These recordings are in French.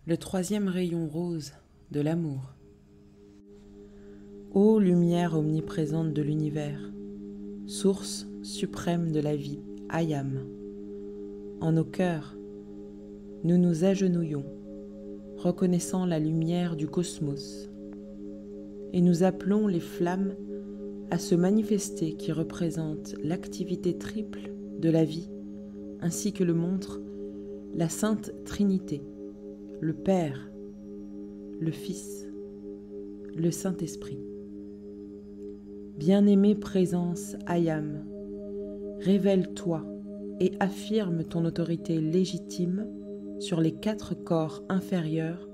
Le troisième rayon rose de l'amour. Ô lumière omniprésente de l'univers, source suprême de la vie, Ayam, en nos cœurs, nous nous agenouillons, reconnaissant la lumière du cosmos, et nous appelons les flammes à se manifester qui représentent l'activité triple de la vie, ainsi que le montre la Sainte Trinité, le Père, le Fils, le Saint-Esprit. Bien-aimée présence Ayam, révèle-toi et affirme ton autorité légitime sur les 4 corps inférieurs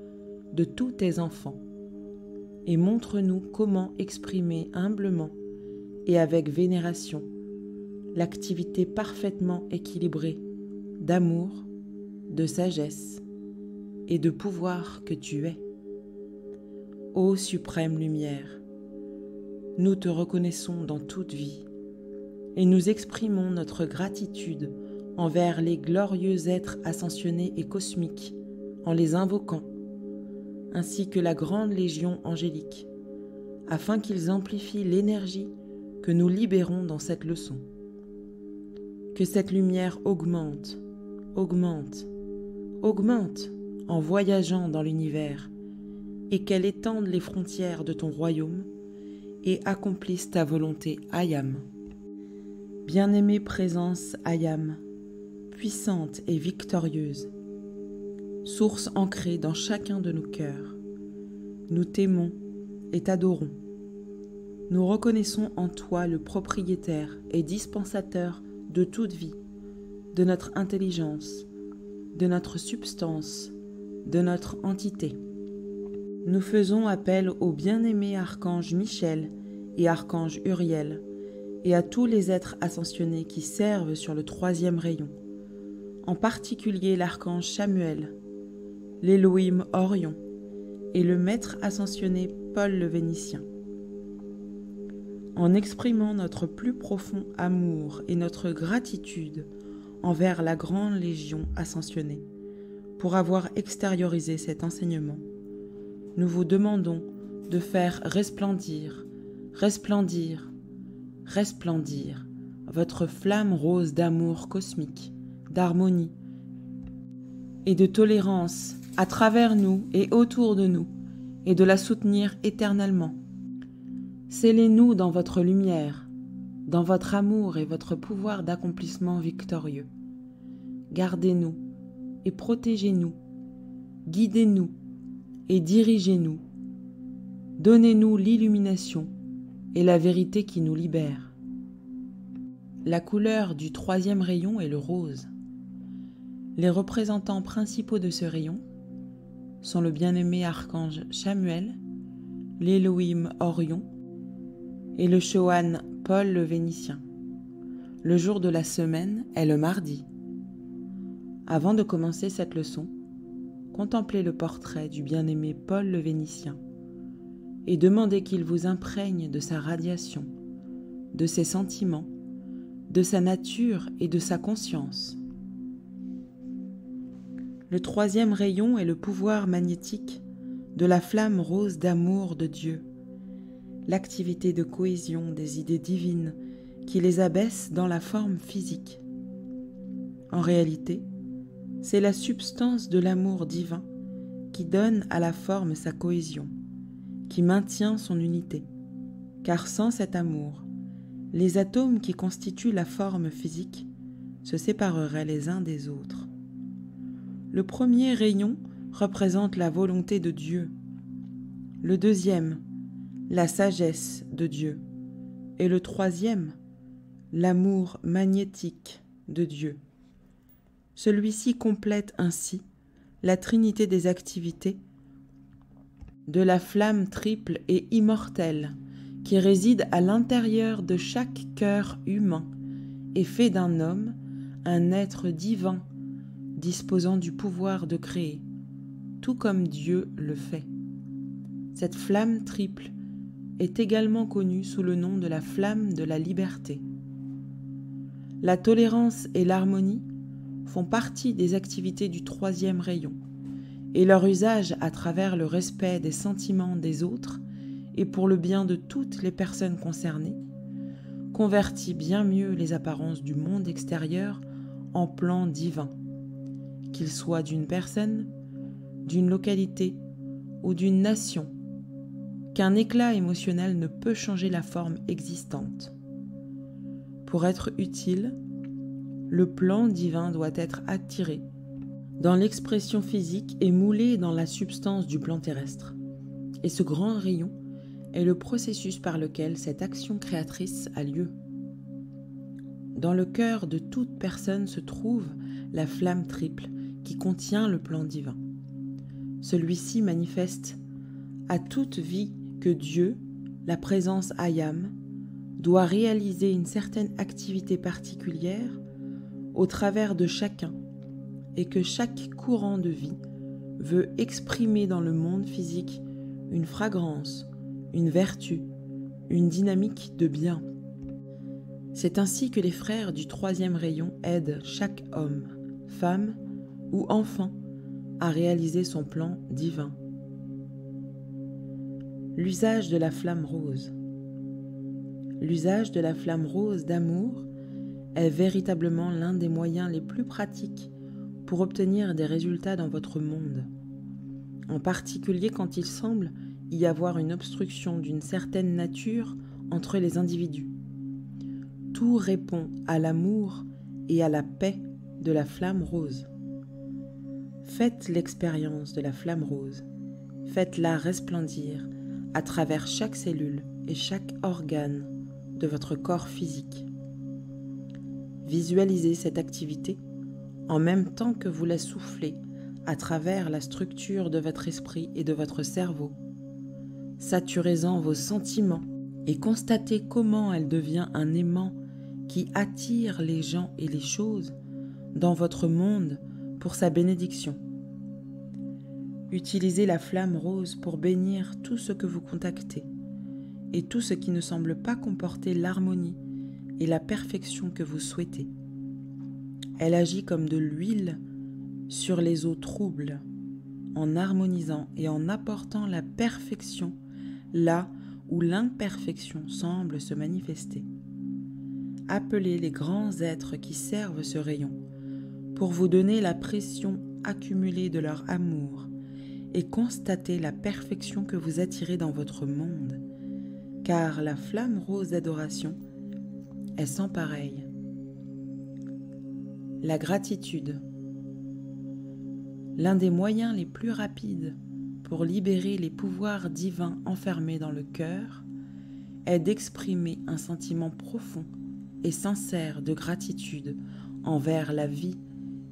de tous tes enfants et montre-nous comment exprimer humblement et avec vénération l'activité parfaitement équilibrée d'amour, de sagesse et de pouvoir que tu es. Ô suprême lumière, nous te reconnaissons dans toute vie et nous exprimons notre gratitude envers les glorieux êtres ascensionnés et cosmiques en les invoquant, ainsi que la grande légion angélique, afin qu'ils amplifient l'énergie que nous libérons dans cette leçon. Que cette lumière augmente, augmente, augmente en voyageant dans l'univers et qu'elle étende les frontières de ton royaume et accomplisse ta volonté, Ayam. Bien-aimée présence, Ayam, puissante et victorieuse, source ancrée dans chacun de nos cœurs, nous t'aimons et t'adorons. Nous reconnaissons en toi le propriétaire et dispensateur de toute vie, de notre intelligence, de notre substance, de notre entité. Nous faisons appel au bien-aimé archange Michel et archange Uriel et à tous les êtres ascensionnés qui servent sur le 3e rayon, en particulier l'archange Samuel, l'Élohim Orion et le maître ascensionné Paul le Vénitien. En exprimant notre plus profond amour et notre gratitude envers la grande légion ascensionnée pour avoir extériorisé cet enseignement, nous vous demandons de faire resplendir, resplendir, resplendir votre flamme rose d'amour cosmique, d'harmonie et de tolérance à travers nous et autour de nous, et de la soutenir éternellement. Scellez-nous dans votre lumière, dans votre amour et votre pouvoir d'accomplissement victorieux. Gardez-nous et protégez-nous, guidez-nous et dirigez-nous. Donnez-nous l'illumination et la vérité qui nous libère. La couleur du 3e rayon est le rose. Les représentants principaux de ce rayon sont le bien-aimé archange Samuel, l'Élohim Orion et le Shohan Paul le Vénitien. Le jour de la semaine est le mardi. Avant de commencer cette leçon, contemplez le portrait du bien-aimé Paul le Vénitien et demandez qu'il vous imprègne de sa radiation, de ses sentiments, de sa nature et de sa conscience. Le 3e rayon est le pouvoir magnétique de la flamme rose d'amour de Dieu, l'activité de cohésion des idées divines qui les abaisse dans la forme physique. En réalité, c'est la substance de l'amour divin qui donne à la forme sa cohésion, qui maintient son unité, car sans cet amour, les atomes qui constituent la forme physique se sépareraient les uns des autres. Le 1er rayon représente la volonté de Dieu, le 2e, la sagesse de Dieu, et le 3e, l'amour magnétique de Dieu. Celui-ci complète ainsi la trinité des activités de la flamme triple et immortelle qui réside à l'intérieur de chaque cœur humain et fait d'un homme un être divin disposant du pouvoir de créer, tout comme Dieu le fait. Cette flamme triple est également connue sous le nom de la flamme de la liberté. La tolérance et l'harmonie font partie des activités du 3e rayon et leur usage à travers le respect des sentiments des autres et pour le bien de toutes les personnes concernées, convertit bien mieux les apparences du monde extérieur en plan divin, qu'il soit d'une personne, d'une localité ou d'une nation, qu'un éclat émotionnel ne peut changer la forme existante. Pour être utile, le plan divin doit être attiré dans l'expression physique et moulé dans la substance du plan terrestre. Et ce grand rayon est le processus par lequel cette action créatrice a lieu. Dans le cœur de toute personne se trouve la flamme triple qui contient le plan divin. Celui-ci manifeste à toute vie que Dieu, la présence Ayam, doit réaliser une certaine activité particulière au travers de chacun et que chaque courant de vie veut exprimer dans le monde physique une fragrance, une vertu, une dynamique de bien. C'est ainsi que les frères du troisième rayon aident chaque homme, femme ou enfant à réaliser son plan divin. L'usage de la flamme rose. L'usage de la flamme rose d'amour est véritablement l'un des moyens les plus pratiques pour obtenir des résultats dans votre monde, en particulier quand il semble y avoir une obstruction d'une certaine nature entre les individus. Tout répond à l'amour et à la paix de la flamme rose. Faites l'expérience de la flamme rose, faites-la resplendir à travers chaque cellule et chaque organe de votre corps physique. Visualisez cette activité en même temps que vous la soufflez à travers la structure de votre esprit et de votre cerveau. Saturez-en vos sentiments et constatez comment elle devient un aimant qui attire les gens et les choses dans votre monde pour sa bénédiction. Utilisez la flamme rose pour bénir tout ce que vous contactez et tout ce qui ne semble pas comporter l'harmonie et la perfection que vous souhaitez. Elle agit comme de l'huile sur les eaux troubles, en harmonisant et en apportant la perfection là où l'imperfection semble se manifester. Appelez les grands êtres qui servent ce rayon pour vous donner la pression accumulée de leur amour et constatez la perfection que vous attirez dans votre monde, car la flamme rose d'adoration est sans pareil. La gratitude. L'un des moyens les plus rapides pour libérer les pouvoirs divins enfermés dans le cœur est d'exprimer un sentiment profond et sincère de gratitude envers la vie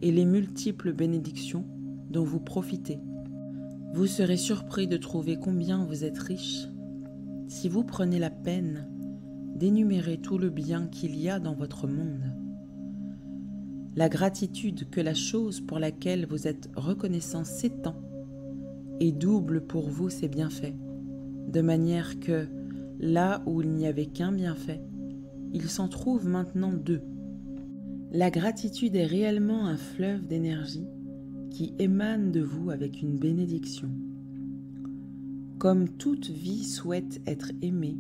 et les multiples bénédictions dont vous profitez. Vous serez surpris de trouver combien vous êtes riche si vous prenez la peine d'énumérer tout le bien qu'il y a dans votre monde. La gratitude que la chose pour laquelle vous êtes reconnaissant s'étend et double pour vous ses bienfaits, de manière que, là où il n'y avait qu'un bienfait, il s'en trouve maintenant deux. La gratitude est réellement un fleuve d'énergie qui émane de vous avec une bénédiction. Comme toute vie souhaite être aimée,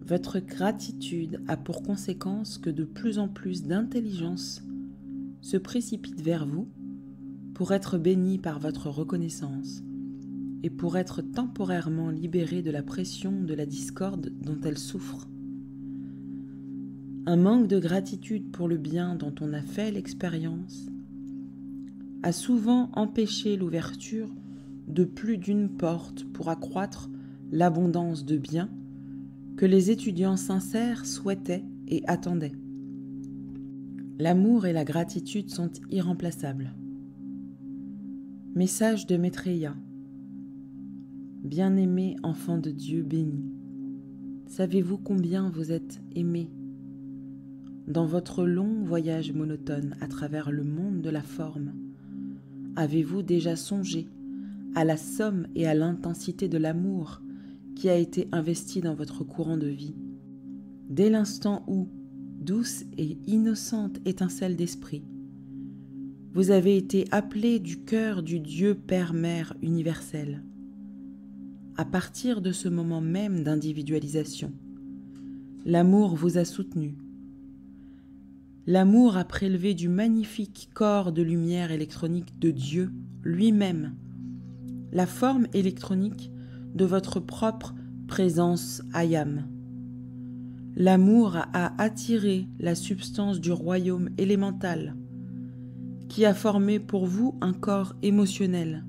votre gratitude a pour conséquence que de plus en plus d'intelligence se précipite vers vous pour être bénie par votre reconnaissance et pour être temporairement libérée de la pression de la discorde dont elle souffre. Un manque de gratitude pour le bien dont on a fait l'expérience a souvent empêché l'ouverture de plus d'une porte pour accroître l'abondance de biens que les étudiants sincères souhaitaient et attendaient. L'amour et la gratitude sont irremplaçables. Message de Maitreya. Bien-aimé enfant de Dieu béni, savez-vous combien vous êtes aimé? Dans votre long voyage monotone à travers le monde de la forme, avez-vous déjà songé à la somme et à l'intensité de l'amour qui a été investi dans votre courant de vie? Dès l'instant où, douce et innocente étincelle d'esprit, Vous avez été appelé du cœur du Dieu Père-Mère universel. À partir de ce moment même d'individualisation, l'amour vous a soutenu. L'amour a prélevé du magnifique corps de lumière électronique de Dieu lui-même la forme électronique de votre propre présence Ayam. L'amour a attiré la substance du royaume élémental qui a formé pour vous un corps émotionnel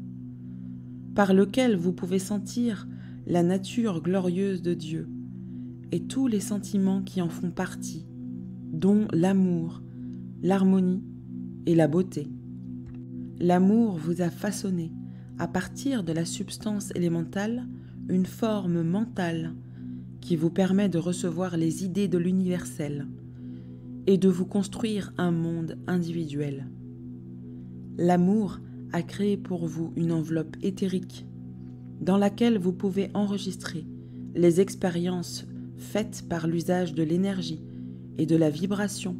par lequel vous pouvez sentir la nature glorieuse de Dieu et tous les sentiments qui en font partie, dont l'amour, l'harmonie et la beauté. L'amour vous a façonné à partir de la substance élémentale une forme mentale qui vous permet de recevoir les idées de l'universel et de vous construire un monde individuel. L'amour a créé pour vous une enveloppe éthérique dans laquelle vous pouvez enregistrer les expériences faites par l'usage de l'énergie et de la vibration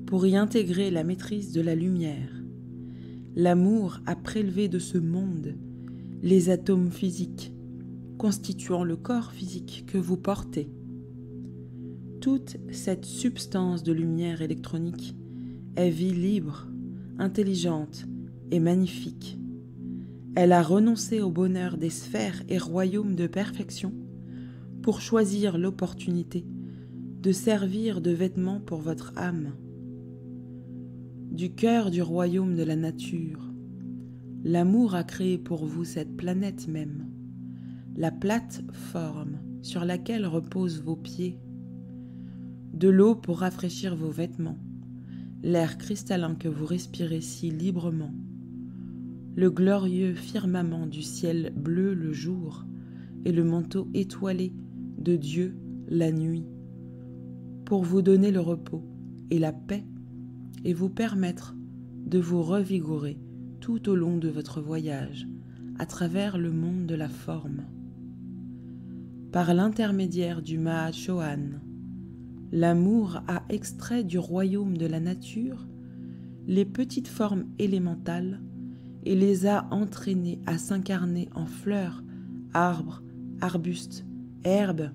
pour y intégrer la maîtrise de la lumière. L'amour a prélevé de ce monde les atomes physiques constituant le corps physique que vous portez. Toute cette substance de lumière électronique est vie libre, intelligente et magnifique. Elle a renoncé au bonheur des sphères et royaumes de perfection pour choisir l'opportunité de servir de vêtement pour votre âme. Du cœur du royaume de la nature, l'amour a créé pour vous cette planète même, la plate-forme sur laquelle reposent vos pieds, de l'eau pour rafraîchir vos vêtements, l'air cristallin que vous respirez si librement, le glorieux firmament du ciel bleu le jour et le manteau étoilé de Dieu la nuit, pour vous donner le repos et la paix et vous permettre de vous revigorer tout au long de votre voyage à travers le monde de la forme. Par l'intermédiaire du Mahachohan, l'amour a extrait du royaume de la nature les petites formes élémentales et les a entraînées à s'incarner en fleurs, arbres, arbustes, herbes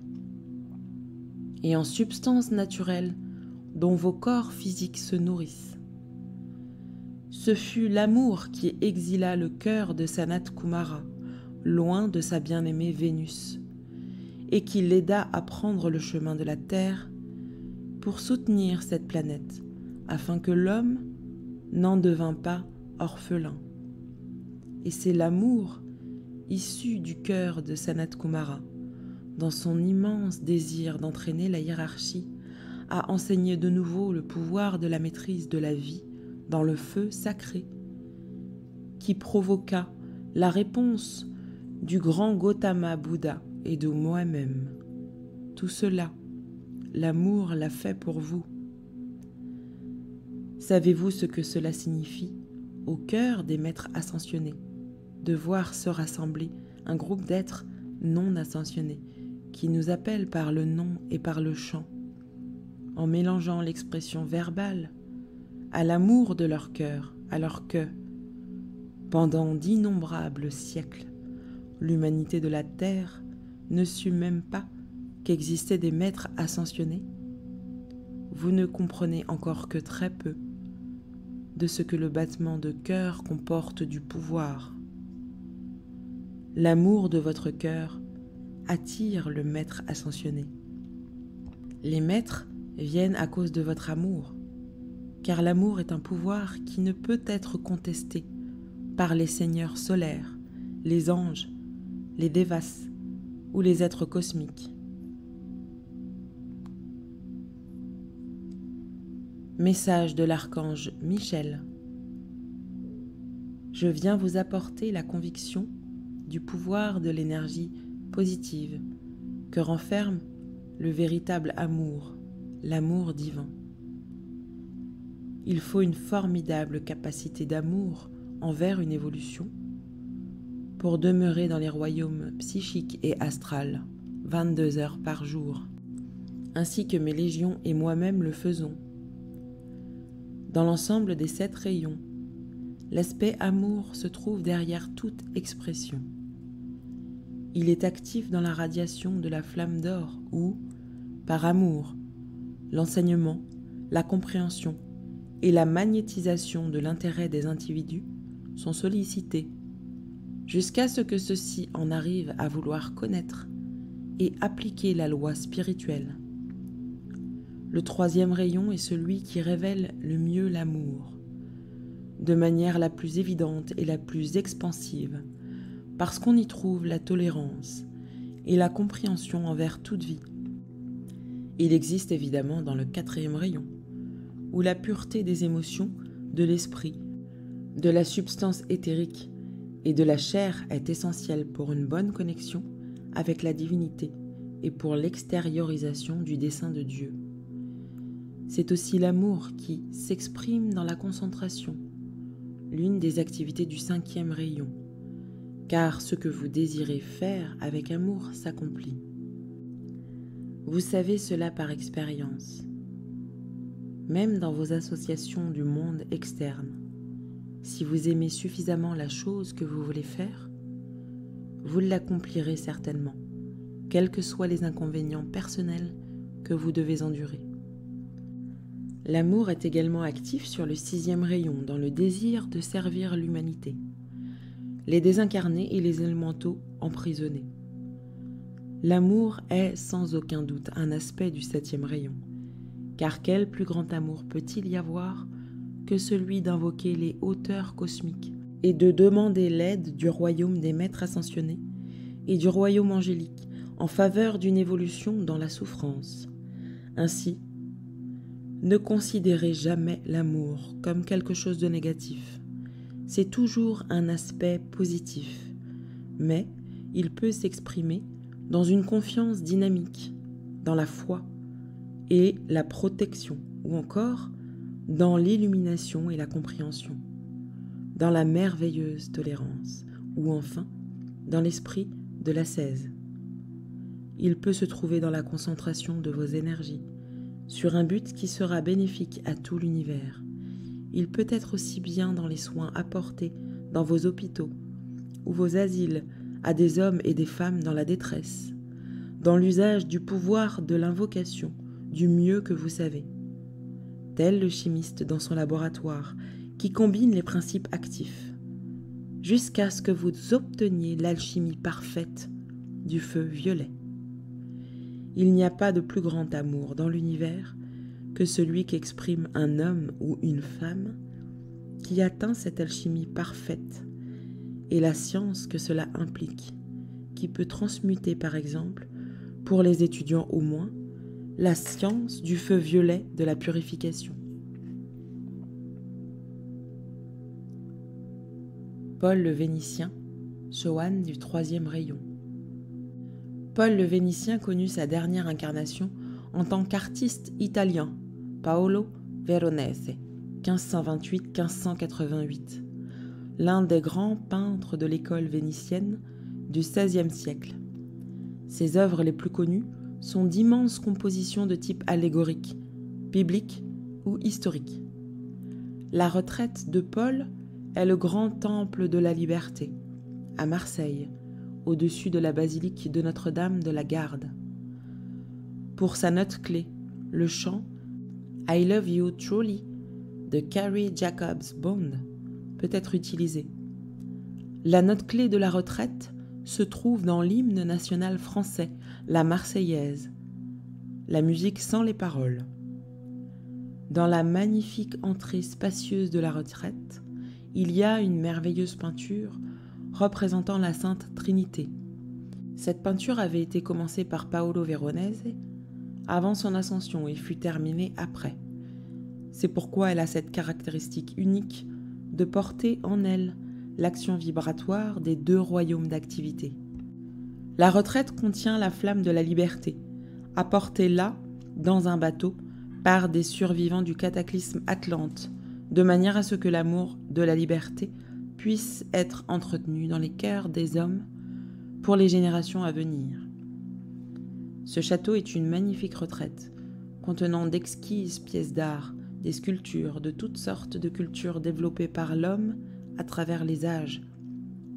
et en substances naturelles dont vos corps physiques se nourrissent. Ce fut l'amour qui exila le cœur de Sanat Kumara, loin de sa bien-aimée Vénus, et qui l'aida à prendre le chemin de la Terre pour soutenir cette planète, afin que l'homme n'en devint pas orphelin. Et c'est l'amour issu du cœur de Sanat Kumara, dans son immense désir d'entraîner la hiérarchie, a enseigné de nouveau le pouvoir de la maîtrise de la vie dans le feu sacré, qui provoqua la réponse du grand Gautama Bouddha et de moi-même. Tout cela, l'amour l'a fait pour vous. Savez-vous ce que cela signifie, au cœur des maîtres ascensionnés, de voir se rassembler un groupe d'êtres non ascensionnés qui nous appellent par le nom et par le chant, en mélangeant l'expression verbale à l'amour de leur cœur, alors que, pendant d'innombrables siècles, l'humanité de la Terre ne sut même pas qu'existaient des maîtres ascensionnés? Vous ne comprenez encore que très peu de ce que le battement de cœur comporte du pouvoir. L'amour de votre cœur attire le maître ascensionné. Les maîtres viennent à cause de votre amour, car l'amour est un pouvoir qui ne peut être contesté par les seigneurs solaires, les anges, les dévas ou les êtres cosmiques. Message de l'archange Michel. Je viens vous apporter la conviction du pouvoir de l'énergie positive que renferme le véritable amour, l'amour divin. Il faut une formidable capacité d'amour envers une évolution pour demeurer dans les royaumes psychiques et astrales 22 heures par jour, ainsi que mes légions et moi-même le faisons. Dans l'ensemble des 7 rayons, l'aspect amour se trouve derrière toute expression. Il est actif dans la radiation de la flamme d'or où, par amour, l'enseignement, la compréhension et la magnétisation de l'intérêt des individus sont sollicités, jusqu'à ce que ceux-ci en arrivent à vouloir connaître et appliquer la loi spirituelle. Le troisième rayon est celui qui révèle le mieux l'amour, de manière la plus évidente et la plus expansive, parce qu'on y trouve la tolérance et la compréhension envers toute vie. Il existe évidemment dans le quatrième rayon, où la pureté des émotions, de l'esprit, de la substance éthérique et de la chair est essentielle pour une bonne connexion avec la divinité et pour l'extériorisation du dessein de Dieu. C'est aussi l'amour qui s'exprime dans la concentration, l'une des activités du cinquième rayon, car ce que vous désirez faire avec amour s'accomplit. Vous savez cela par expérience. Même dans vos associations du monde externe, si vous aimez suffisamment la chose que vous voulez faire, vous l'accomplirez certainement, quels que soient les inconvénients personnels que vous devez endurer. L'amour est également actif sur le sixième rayon dans le désir de servir l'humanité, les désincarnés et les élémentaux emprisonnés. L'amour est sans aucun doute un aspect du septième rayon, car quel plus grand amour peut-il y avoir que celui d'invoquer les hauteurs cosmiques et de demander l'aide du royaume des maîtres ascensionnés et du royaume angélique en faveur d'une évolution dans la souffrance. Ainsi, ne considérez jamais l'amour comme quelque chose de négatif. C'est toujours un aspect positif, mais il peut s'exprimer dans une confiance dynamique, dans la foi et la protection, ou encore dans l'illumination et la compréhension, dans la merveilleuse tolérance, ou enfin dans l'esprit de l'ascèse. Il peut se trouver dans la concentration de vos énergies, sur un but qui sera bénéfique à tout l'univers. Il peut être aussi bien dans les soins apportés dans vos hôpitaux ou vos asiles à des hommes et des femmes dans la détresse, dans l'usage du pouvoir de l'invocation du mieux que vous savez, tel le chimiste dans son laboratoire qui combine les principes actifs, jusqu'à ce que vous obteniez l'alchimie parfaite du feu violet. Il n'y a pas de plus grand amour dans l'univers que celui qu'exprime un homme ou une femme qui atteint cette alchimie parfaite et la science que cela implique, qui peut transmuter par exemple, pour les étudiants au moins, la science du feu violet de la purification. Paul le Vénitien, Choane du troisième rayon. Paul le Vénitien connut sa dernière incarnation en tant qu'artiste italien, Paolo Veronese, 1528-1588, l'un des grands peintres de l'école vénitienne du XVIe siècle. Ses œuvres les plus connues sont d'immenses compositions de type allégorique, biblique ou historique. La retraite de Paul est le grand temple de la liberté, à Marseille, au-dessus de la basilique de Notre-Dame de la Garde. Pour sa note clé, le chant « I love you truly » de Carrie Jacobs Bond peut être utilisé. La note clé de la retraite se trouve dans l'hymne national français, la Marseillaise, la musique sans les paroles. Dans la magnifique entrée spacieuse de la retraite, il y a une merveilleuse peinture représentant la Sainte Trinité. Cette peinture avait été commencée par Paolo Veronese avant son ascension et fut terminée après. C'est pourquoi elle a cette caractéristique unique de porter en elle l'action vibratoire des deux royaumes d'activité. La retraite contient la flamme de la liberté, apportée là, dans un bateau, par des survivants du cataclysme Atlante, de manière à ce que l'amour de la liberté puisse être entretenu dans les cœurs des hommes pour les générations à venir. Ce château est une magnifique retraite, contenant d'exquises pièces d'art, des sculptures de toutes sortes de cultures développées par l'homme à travers les âges,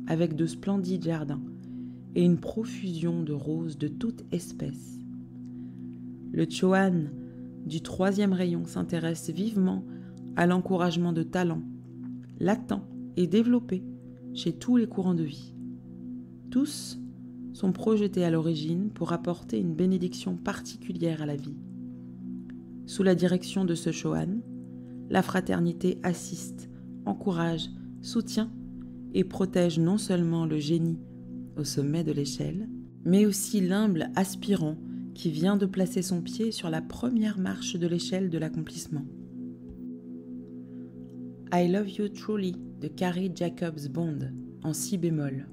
avec de splendides jardins et une profusion de roses de toute espèce. Le Chohan du 3e rayon s'intéresse vivement à l'encouragement de talents, latents et développés chez tous les courants de vie. Tous sont projetés à l'origine pour apporter une bénédiction particulière à la vie. Sous la direction de ce Chohan, la fraternité assiste, encourage, soutient et protège non seulement le génie au sommet de l'échelle, mais aussi l'humble aspirant qui vient de placer son pied sur la première marche de l'échelle de l'accomplissement. I Love You Truly de Carrie Jacobs Bond en si bémol.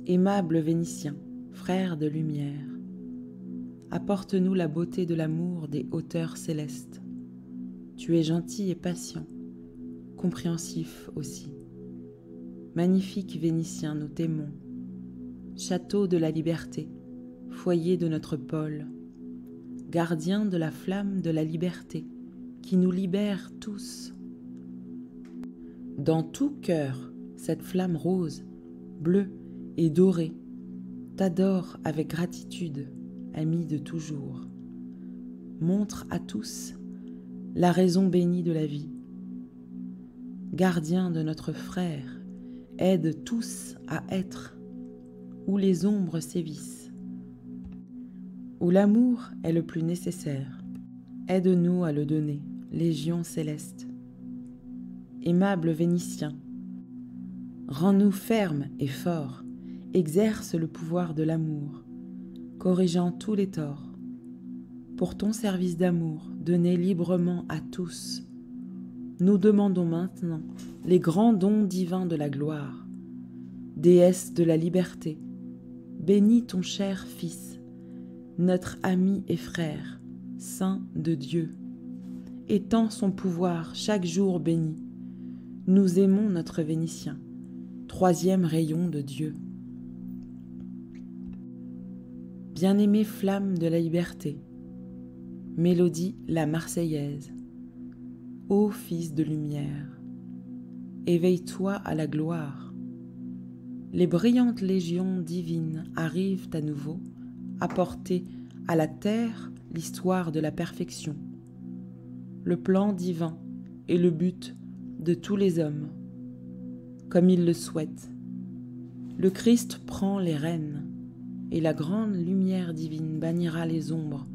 Aimable Vénitien, frère de lumière, apporte-nous la beauté de l'amour des hauteurs célestes. Tu es gentil et patient, compréhensif aussi. Magnifique Vénitien, nous t'aimons. Château de la liberté, foyer de notre pôle, gardien de la flamme de la liberté, qui nous libère tous. Dans tout cœur, cette flamme rose, bleue et dorée, t'adore avec gratitude, ami de toujours. Montre à tous la raison bénie de la vie. Gardien de notre frère, aide tous à être, où les ombres sévissent, où l'amour est le plus nécessaire. Aide-nous à le donner, Légion céleste. Aimable Vénitien, rends-nous fermes et forts, exerce le pouvoir de l'amour, corrigeant tous les torts. Pour ton service d'amour, donné librement à tous, nous demandons maintenant les grands dons divins de la gloire. Déesse de la liberté, bénis ton cher Fils, notre ami et frère, Saint de Dieu. Étends son pouvoir chaque jour béni. Nous aimons notre Vénitien, 3e rayon de Dieu. Bien-aimée flamme de la liberté, mélodie la Marseillaise, ô Fils de lumière, éveille-toi à la gloire. Les brillantes légions divines arrivent à nouveau apporter à la terre l'histoire de la perfection, le plan divin et le but de tous les hommes, comme ils le souhaitent. Le Christ prend les rênes et la grande lumière divine bannira les ombres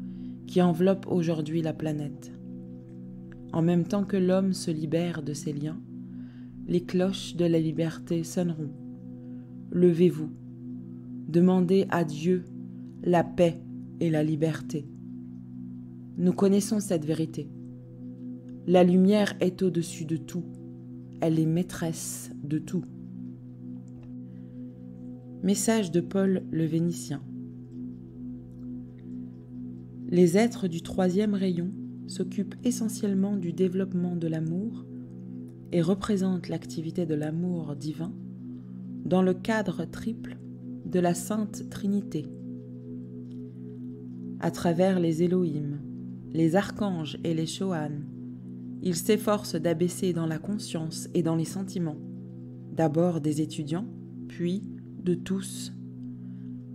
qui enveloppent aujourd'hui la planète. En même temps que l'homme se libère de ses liens, les cloches de la liberté sonneront. Levez-vous, demandez à Dieu la paix et la liberté. Nous connaissons cette vérité. La lumière est au-dessus de tout. Elle est maîtresse de tout. Message de Paul le Vénitien. Les êtres du 3e rayon s'occupent essentiellement du développement de l'amour et représentent l'activité de l'amour divin dans le cadre triple de la Sainte Trinité. À travers les Elohim, les archanges et les Chohan, ils s'efforcent d'abaisser dans la conscience et dans les sentiments, d'abord des étudiants, puis de tous,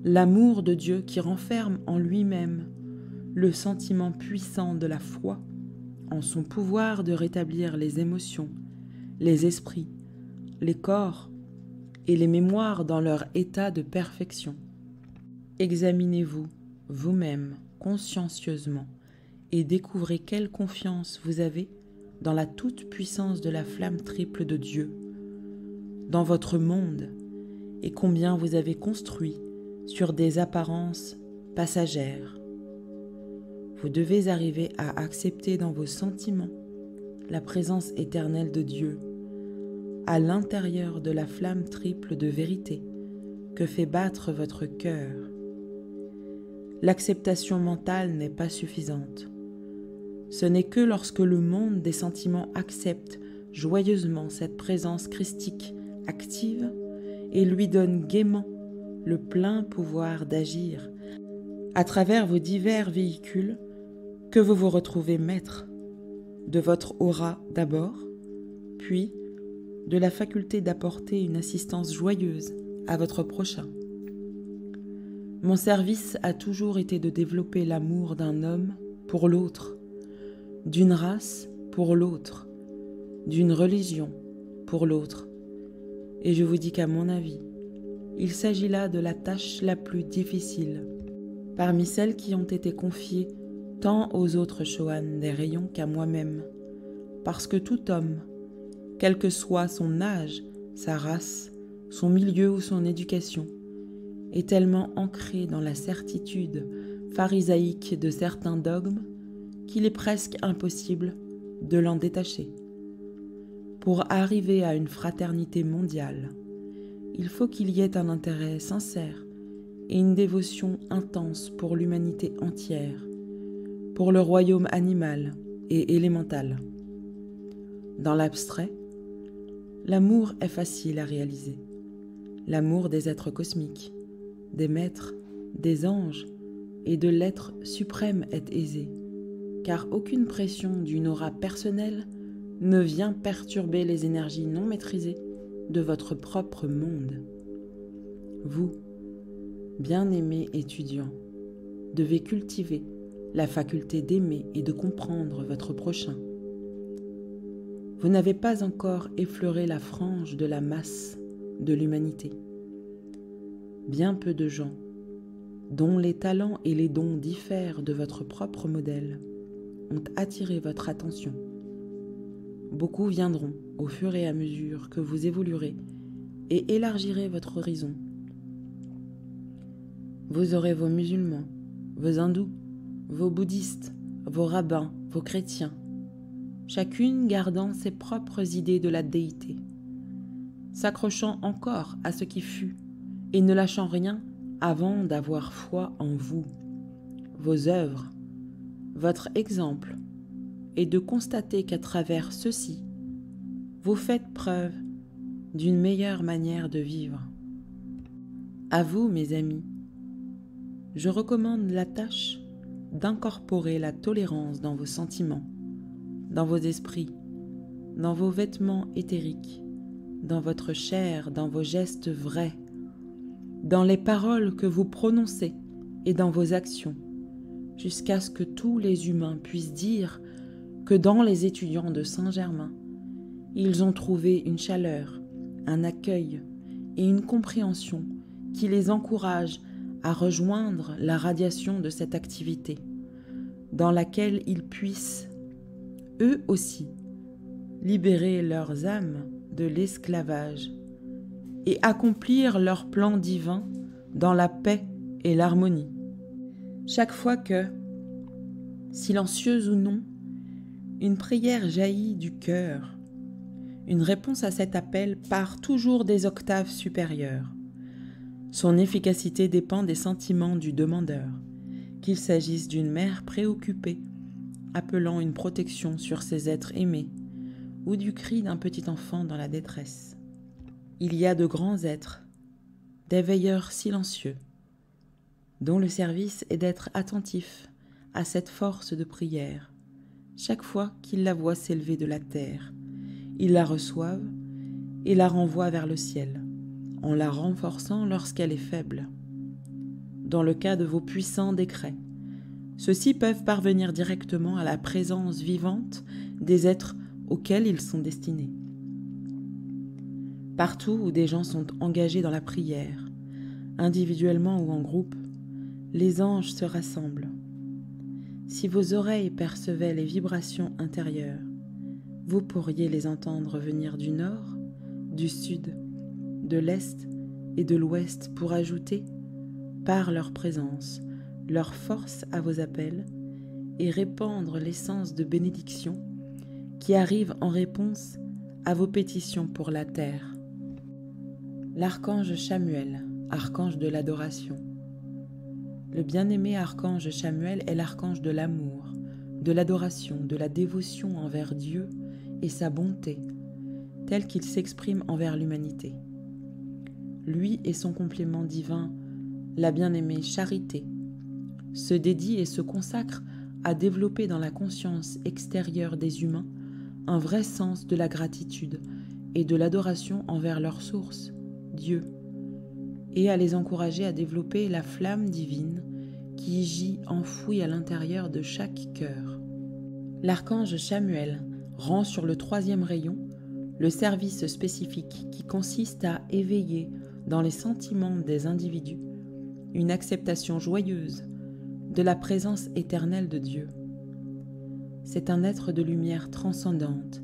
l'amour de Dieu qui renferme en lui-même le sentiment puissant de la foi, en son pouvoir de rétablir les émotions, les esprits, les corps et les mémoires dans leur état de perfection. Examinez-vous vous-même consciencieusement et découvrez quelle confiance vous avez dans la toute-puissance de la flamme triple de Dieu, dans votre monde, et combien vous avez construit sur des apparences passagères. Vous devez arriver à accepter dans vos sentiments la présence éternelle de Dieu, à l'intérieur de la flamme triple de vérité que fait battre votre cœur. L'acceptation mentale n'est pas suffisante. Ce n'est que lorsque le monde des sentiments accepte joyeusement cette présence christique active et lui donne gaiement le plein pouvoir d'agir à travers vos divers véhicules que vous vous retrouvez maître de votre aura d'abord, puis de la faculté d'apporter une assistance joyeuse à votre prochain. Mon service a toujours été de développer l'amour d'un homme pour l'autre, d'une race pour l'autre, d'une religion pour l'autre. Et je vous dis qu'à mon avis, il s'agit là de la tâche la plus difficile, parmi celles qui ont été confiées tant aux autres Chohan des rayons qu'à moi-même, parce que tout homme, quel que soit son âge, sa race, son milieu ou son éducation, est tellement ancré dans la certitude pharisaïque de certains dogmes qu'il est presque impossible de l'en détacher. Pour arriver à une fraternité mondiale, il faut qu'il y ait un intérêt sincère et une dévotion intense pour l'humanité entière, pour le royaume animal et élémental. Dans l'abstrait, l'amour est facile à réaliser. L'amour des êtres cosmiques, des maîtres, des anges et de l'être suprême est aisé, car aucune pression d'une aura personnelle ne vient perturber les énergies non maîtrisées de votre propre monde. Vous, bien-aimés étudiants, devez cultiver la faculté d'aimer et de comprendre votre prochain. Vous n'avez pas encore effleuré la frange de la masse de l'humanité. Bien peu de gens, dont les talents et les dons diffèrent de votre propre modèle, ont attiré votre attention. Beaucoup viendront au fur et à mesure que vous évoluerez et élargirez votre horizon. Vous aurez vos musulmans, vos hindous, vos bouddhistes, vos rabbins, vos chrétiens, chacune gardant ses propres idées de la déité, s'accrochant encore à ce qui fut et ne lâchant rien avant d'avoir foi en vous, vos œuvres, votre exemple, et de constater qu'à travers ceci, vous faites preuve d'une meilleure manière de vivre. À vous, mes amis, je recommande la tâche d'incorporer la tolérance dans vos sentiments, dans vos esprits, dans vos vêtements éthériques, dans votre chair, dans vos gestes vrais, dans les paroles que vous prononcez et dans vos actions, jusqu'à ce que tous les humains puissent dire que dans les étudiants de Saint-Germain, ils ont trouvé une chaleur, un accueil et une compréhension qui les encourage à rejoindre la radiation de cette activité, dans laquelle ils puissent, eux aussi, libérer leurs âmes de l'esclavage et accomplir leur plan divin dans la paix et l'harmonie. Chaque fois que, silencieuse ou non, une prière jaillit du cœur, une réponse à cet appel part toujours des octaves supérieures. Son efficacité dépend des sentiments du demandeur, qu'il s'agisse d'une mère préoccupée, appelant une protection sur ses êtres aimés, ou du cri d'un petit enfant dans la détresse. Il y a de grands êtres, des veilleurs silencieux, dont le service est d'être attentif à cette force de prière. Chaque fois qu'ils la voient s'élever de la terre, ils la reçoivent et la renvoient vers le ciel, en la renforçant lorsqu'elle est faible. Dans le cas de vos puissants décrets, ceux-ci peuvent parvenir directement à la présence vivante des êtres auxquels ils sont destinés. Partout où des gens sont engagés dans la prière, individuellement ou en groupe, les anges se rassemblent. Si vos oreilles percevaient les vibrations intérieures, vous pourriez les entendre venir du nord, du sud, de l'est et de l'ouest pour ajouter, par leur présence, leur force à vos appels et répandre l'essence de bénédiction qui arrive en réponse à vos pétitions pour la terre. L'archange Chamuel, archange de l'adoration. Le bien-aimé archange Chamuel est l'archange de l'amour, de l'adoration, de la dévotion envers Dieu et sa bonté, tel qu'il s'exprime envers l'humanité. Lui et son complément divin, la bien-aimée Charité, se dédie et se consacre à développer dans la conscience extérieure des humains un vrai sens de la gratitude et de l'adoration envers leur source, Dieu, et à les encourager à développer la flamme divine qui gît enfouie à l'intérieur de chaque cœur. L'archange Chamuel rend sur le 3e rayon le service spécifique qui consiste à éveiller dans les sentiments des individus une acceptation joyeuse de la présence éternelle de Dieu. C'est un être de lumière transcendante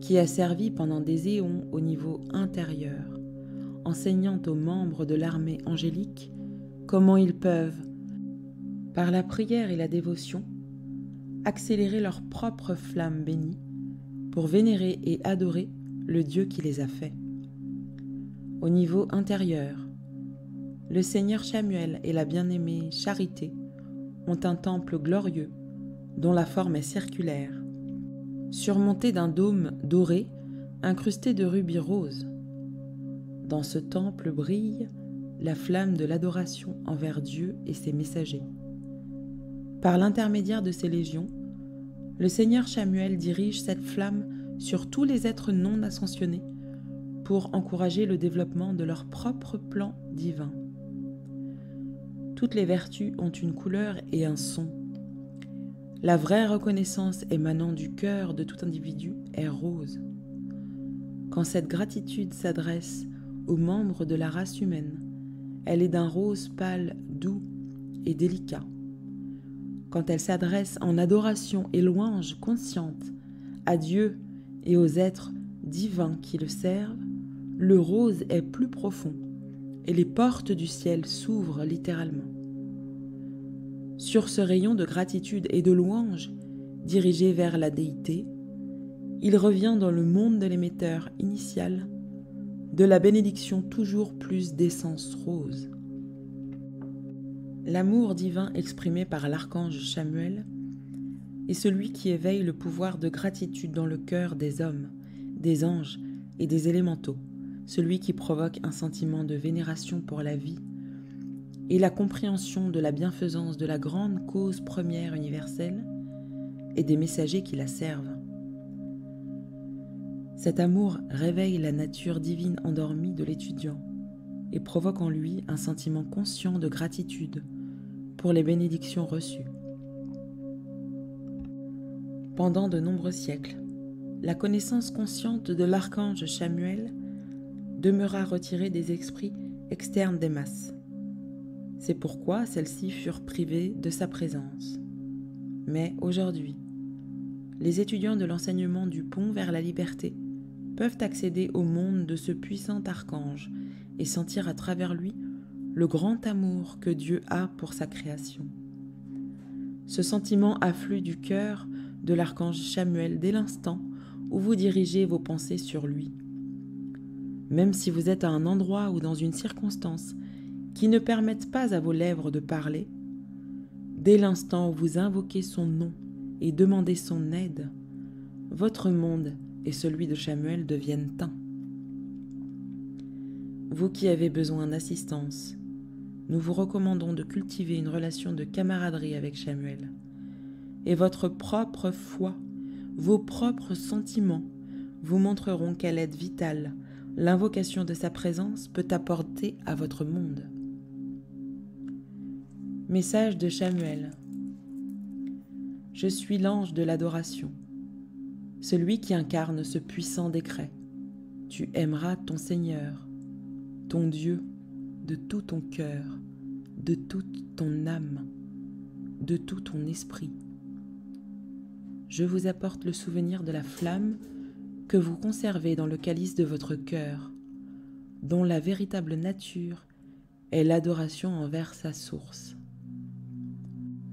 qui a servi pendant des éons au niveau intérieur, enseignant aux membres de l'armée angélique comment ils peuvent, par la prière et la dévotion, accélérer leur propre flamme bénie pour vénérer et adorer le Dieu qui les a faits. Au niveau intérieur, le Seigneur Chamuel et la bien-aimée Charité ont un temple glorieux dont la forme est circulaire, surmonté d'un dôme doré incrusté de rubis roses. Dans ce temple brille la flamme de l'adoration envers Dieu et ses messagers. Par l'intermédiaire de ses légions, le Seigneur Chamuel dirige cette flamme sur tous les êtres non ascensionnés pour encourager le développement de leur propre plan divin. Toutes les vertus ont une couleur et un son. La vraie reconnaissance émanant du cœur de tout individu est rose. Quand cette gratitude s'adresse aux membres de la race humaine, elle est d'un rose pâle, doux et délicat. Quand elle s'adresse en adoration et louange consciente à Dieu et aux êtres divins qui le servent, le rose est plus profond et les portes du ciel s'ouvrent littéralement. Sur ce rayon de gratitude et de louange dirigé vers la déité, il revient dans le monde de l'émetteur initial de la bénédiction toujours plus d'essence rose. L'amour divin exprimé par l'archange Chamuel est celui qui éveille le pouvoir de gratitude dans le cœur des hommes, des anges et des élémentaux, celui qui provoque un sentiment de vénération pour la vie et la compréhension de la bienfaisance de la grande cause première universelle et des messagers qui la servent. Cet amour réveille la nature divine endormie de l'étudiant et provoque en lui un sentiment conscient de gratitude pour les bénédictions reçues. Pendant de nombreux siècles, la connaissance consciente de l'archange Chamuel demeura retirée des esprits externes des masses. C'est pourquoi celles-ci furent privées de sa présence. Mais aujourd'hui, les étudiants de l'enseignement du pont vers la liberté peuvent accéder au monde de ce puissant archange et sentir à travers lui le grand amour que Dieu a pour sa création. Ce sentiment afflue du cœur de l'archange Chamuel dès l'instant où vous dirigez vos pensées sur lui. Même si vous êtes à un endroit ou dans une circonstance qui ne permettent pas à vos lèvres de parler, dès l'instant où vous invoquez son nom et demandez son aide, votre monde et celui de Chamuel deviennent un. Vous qui avez besoin d'assistance, nous vous recommandons de cultiver une relation de camaraderie avec Chamuel. Et votre propre foi, vos propres sentiments vous montreront quelle aide vitale l'invocation de sa présence peut apporter à votre monde. Message de Chamuel. Je suis l'ange de l'adoration, celui qui incarne ce puissant décret. Tu aimeras ton Seigneur, ton Dieu, de tout ton cœur, de toute ton âme, de tout ton esprit. Je vous apporte le souvenir de la flamme que vous conservez dans le calice de votre cœur, dont la véritable nature est l'adoration envers sa source.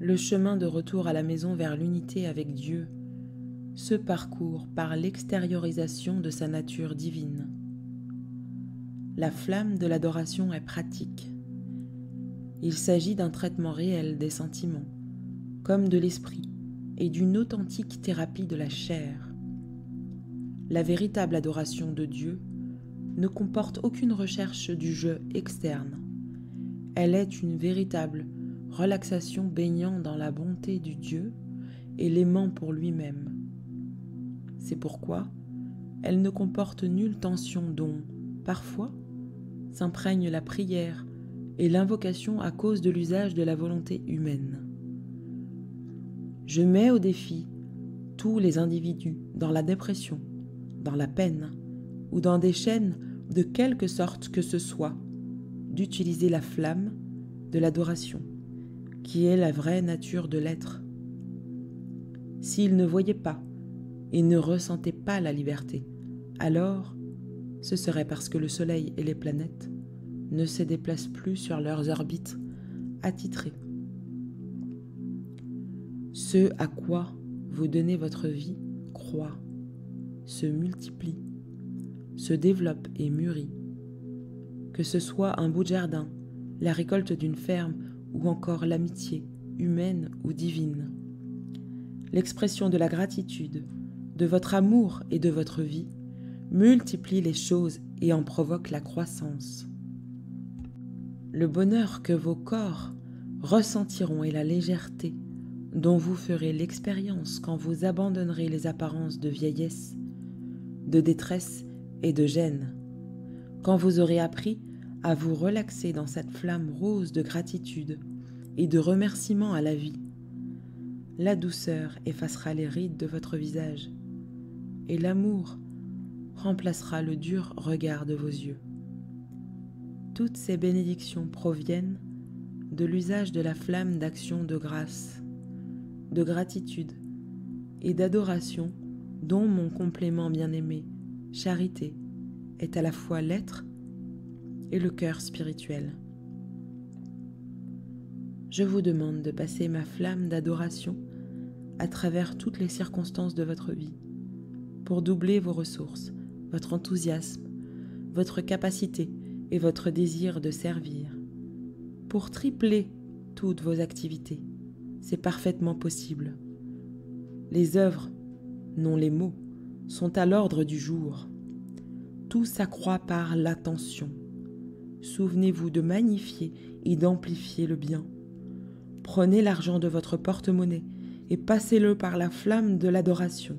Le chemin de retour à la maison vers l'unité avec Dieu se parcourt par l'extériorisation de sa nature divine. La flamme de l'adoration est pratique. Il s'agit d'un traitement réel des sentiments, comme de l'esprit, et d'une authentique thérapie de la chair. La véritable adoration de Dieu ne comporte aucune recherche du jeu externe. Elle est une véritable relaxation baignant dans la bonté du Dieu et l'aimant pour lui-même. C'est pourquoi elle ne comporte nulle tension dont, parfois, s'imprègne la prière et l'invocation à cause de l'usage de la volonté humaine. Je mets au défi tous les individus dans la dépression, dans la peine ou dans des chaînes de quelque sorte que ce soit, d'utiliser la flamme de l'adoration, qui est la vraie nature de l'être. S'ils ne voyaient pas et ne ressentaient pas la liberté, alors ce serait parce que le Soleil et les planètes ne se déplacent plus sur leurs orbites attitrées. Ce à quoi vous donnez votre vie croît, se multiplie, se développe et mûrit. Que ce soit un bout de jardin, la récolte d'une ferme ou encore l'amitié, humaine ou divine. L'expression de la gratitude, de votre amour et de votre vie multiplie les choses et en provoque la croissance. Le bonheur que vos corps ressentiront et la légèreté dont vous ferez l'expérience quand vous abandonnerez les apparences de vieillesse, de détresse et de gêne, quand vous aurez appris à vous relaxer dans cette flamme rose de gratitude et de remerciement à la vie. La douceur effacera les rides de votre visage et l'amour remplacera le dur regard de vos yeux. Toutes ces bénédictions proviennent de l'usage de la flamme d'action de grâce, de gratitude et d'adoration dont mon complément bien-aimé, charité, est à la fois l'être et le cœur spirituel. Je vous demande de passer ma flamme d'adoration à travers toutes les circonstances de votre vie, pour doubler vos ressources, votre enthousiasme, votre capacité et votre désir de servir, pour tripler toutes vos activités. C'est parfaitement possible. Les œuvres, non les mots, sont à l'ordre du jour. Tout s'accroît par l'attention. Souvenez-vous de magnifier et d'amplifier le bien. Prenez l'argent de votre porte-monnaie et passez-le par la flamme de l'adoration.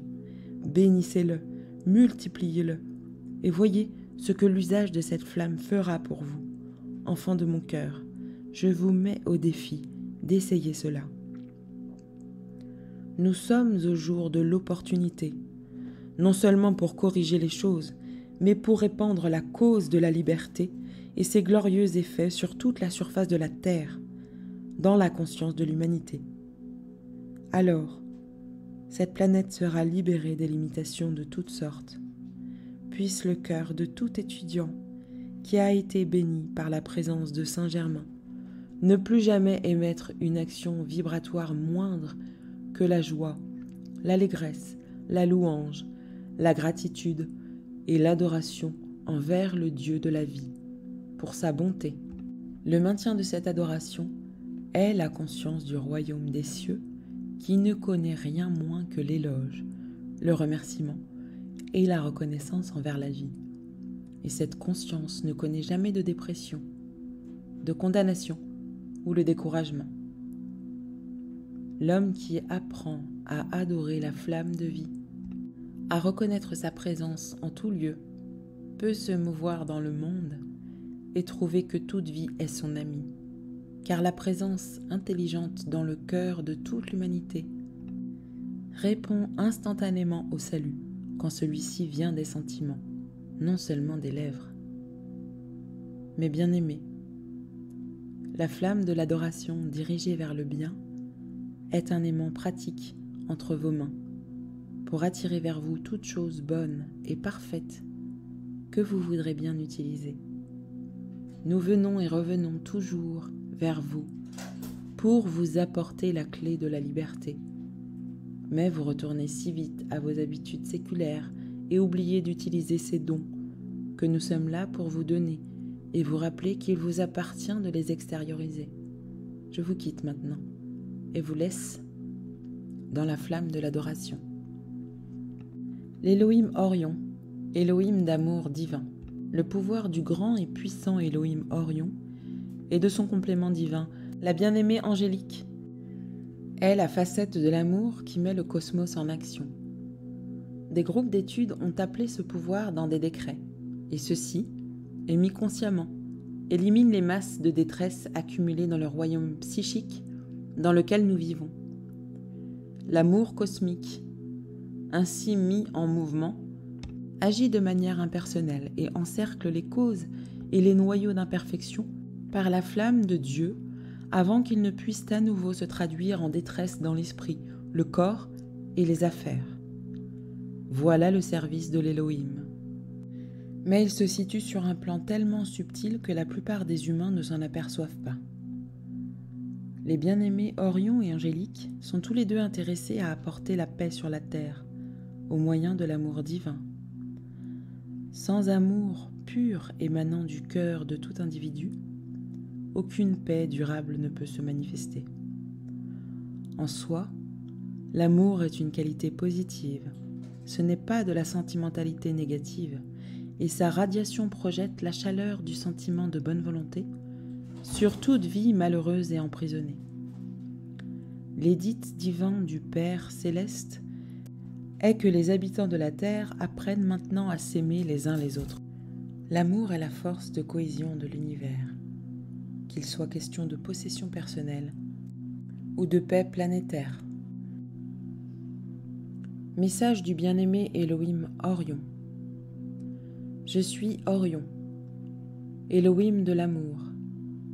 Bénissez-le, multipliez-le, et voyez ce que l'usage de cette flamme fera pour vous. Enfants de mon cœur, je vous mets au défi d'essayer cela. Nous sommes au jour de l'opportunité, non seulement pour corriger les choses, mais pour répandre la cause de la liberté et ses glorieux effets sur toute la surface de la terre, dans la conscience de l'humanité. Alors, cette planète sera libérée des limitations de toutes sortes. Puisse le cœur de tout étudiant qui a été béni par la présence de Saint-Germain ne plus jamais émettre une action vibratoire moindre que la joie, l'allégresse, la louange, la gratitude et l'adoration envers le Dieu de la vie, pour sa bonté. Le maintien de cette adoration est la conscience du royaume des cieux qui ne connaît rien moins que l'éloge, le remerciement et la reconnaissance envers la vie. Et cette conscience ne connaît jamais de dépression, de condamnation ou le découragement. L'homme qui apprend à adorer la flamme de vie, à reconnaître sa présence en tout lieu, peut se mouvoir dans le monde et trouver que toute vie est son amie, car la présence intelligente dans le cœur de toute l'humanité répond instantanément au salut quand celui-ci vient des sentiments, non seulement des lèvres. Mes bien-aimés, la flamme de l'adoration dirigée vers le bien est un aimant pratique entre vos mains pour attirer vers vous toute chose bonne et parfaite que vous voudrez bien utiliser. Nous venons et revenons toujours vers vous pour vous apporter la clé de la liberté. Mais vous retournez si vite à vos habitudes séculaires et oubliez d'utiliser ces dons que nous sommes là pour vous donner et vous rappeler qu'il vous appartient de les extérioriser. Je vous quitte maintenant et vous laisse dans la flamme de l'adoration. L'Élohim Orion, Élohim d'amour divin, le pouvoir du grand et puissant Élohim Orion et de son complément divin, la bien-aimée angélique, est la facette de l'amour qui met le cosmos en action. Des groupes d'études ont appelé ce pouvoir dans des décrets, et ceci, émis consciemment, élimine les masses de détresse accumulées dans le royaume psychique dans lequel nous vivons. L'amour cosmique, ainsi mis en mouvement, agit de manière impersonnelle et encercle les causes et les noyaux d'imperfection par la flamme de Dieu avant qu'ils ne puissent à nouveau se traduire en détresse dans l'esprit, le corps et les affaires. Voilà le service de l'Élohim. Mais il se situe sur un plan tellement subtil que la plupart des humains ne s'en aperçoivent pas. Les bien-aimés Orion et Angélique sont tous les deux intéressés à apporter la paix sur la terre, au moyen de l'amour divin. Sans amour pur émanant du cœur de tout individu, aucune paix durable ne peut se manifester. En soi, l'amour est une qualité positive, ce n'est pas de la sentimentalité négative, et sa radiation projette la chaleur du sentiment de bonne volonté sur toute vie malheureuse et emprisonnée. L'édit divin du Père céleste est que les habitants de la terre apprennent maintenant à s'aimer les uns les autres. L'amour est la force de cohésion de l'univers, qu'il soit question de possession personnelle ou de paix planétaire. Message du bien-aimé Elohim Orion. Je suis Orion, Elohim de l'amour,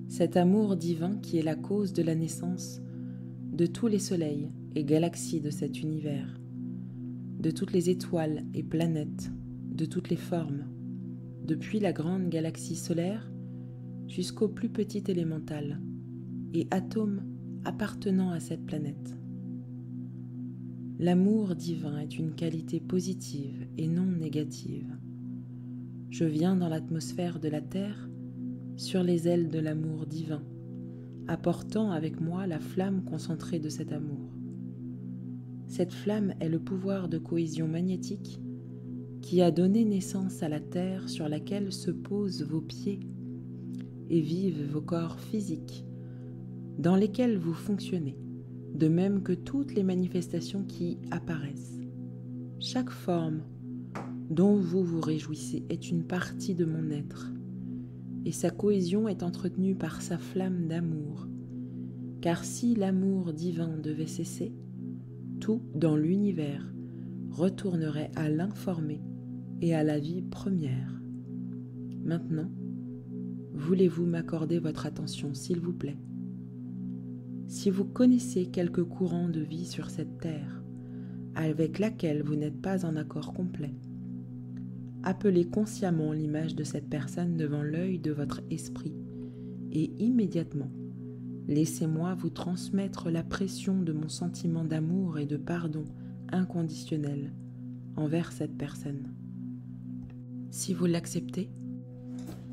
cet amour divin qui est la cause de la naissance de tous les soleils et galaxies de cet univers, de toutes les étoiles et planètes, de toutes les formes, depuis la grande galaxie solaire jusqu'au plus petit élémental et atome appartenant à cette planète. L'amour divin est une qualité positive et non négative. Je viens dans l'atmosphère de la Terre sur les ailes de l'amour divin, apportant avec moi la flamme concentrée de cet amour. Cette flamme est le pouvoir de cohésion magnétique qui a donné naissance à la terre sur laquelle se posent vos pieds et vivent vos corps physiques, dans lesquels vous fonctionnez, de même que toutes les manifestations qui apparaissent. Chaque forme dont vous vous réjouissez est une partie de mon être, et sa cohésion est entretenue par sa flamme d'amour, car si l'amour divin devait cesser, tout dans l'univers retournerait à l'informé et à la vie première. Maintenant, voulez-vous m'accorder votre attention, s'il vous plaît? Si vous connaissez quelque courant de vie sur cette terre, avec laquelle vous n'êtes pas en accord complet, appelez consciemment l'image de cette personne devant l'œil de votre esprit et immédiatement, laissez-moi vous transmettre la pression de mon sentiment d'amour et de pardon inconditionnel envers cette personne. Si vous l'acceptez,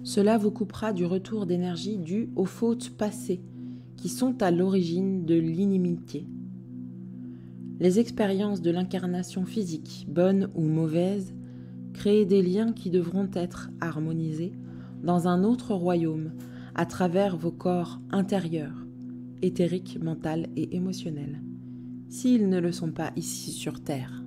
cela vous coupera du retour d'énergie dû aux fautes passées qui sont à l'origine de l'inimitié. Les expériences de l'incarnation physique, bonnes ou mauvaises, créent des liens qui devront être harmonisés dans un autre royaume à travers vos corps intérieurs, éthériques, mental et émotionnels, s'ils ne le sont pas ici sur Terre.